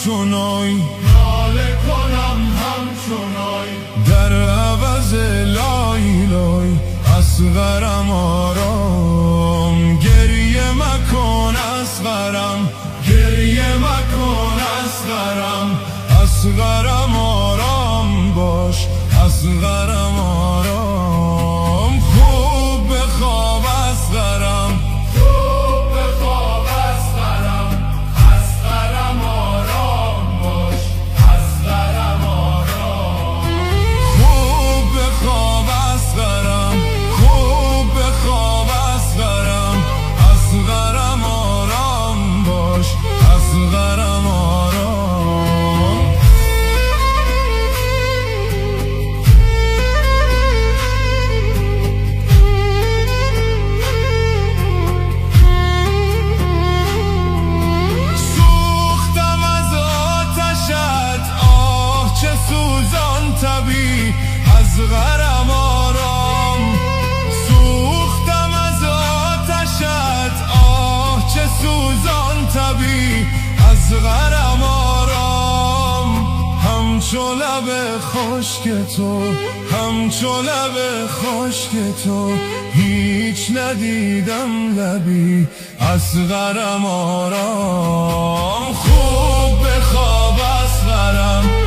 همچنای ناله کنم همچنای در عوض لای لای اصغرم آرام گریه مکن اصغرم گریه مکن اصغرم اصغرم آرام باش اصغرم آرام خوب بخواب اصغرم اصغرم آرام سوختم از آتشت آه چه سوزان طبیع اصغرم آرام همچو لب خشک تو همچو لب خشک تو هیچ ندیدم لبی اصغرم آرام خوب بخواب اصغرم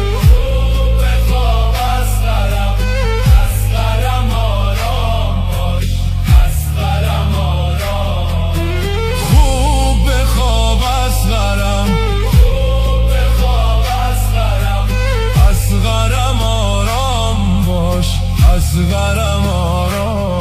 اصغرم آرام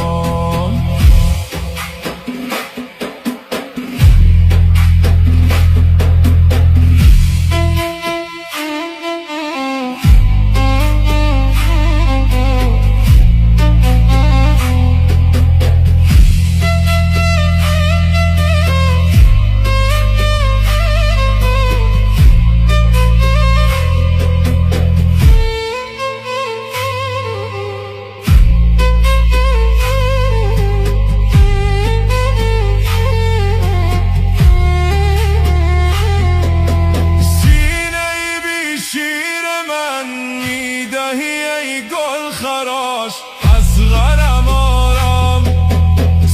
گل خراش اصغرم آرام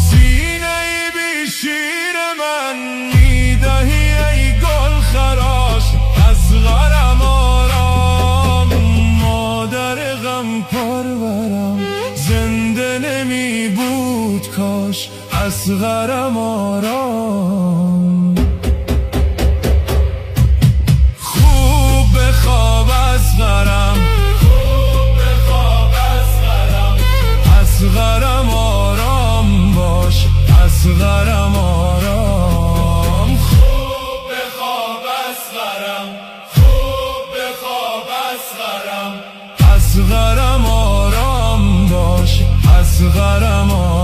سینه بی شیر من میدهی ای گل خراش اصغرم آرام مادر غم پرورم زنده نمی بود کاش اصغرم آرام خوب بخواب اصغرم اصغرم آرام باش اصغرم آرام خوب بخواب اصغرم خوب بخواب اصغرم اصغرم آرام باش اصغرم آرام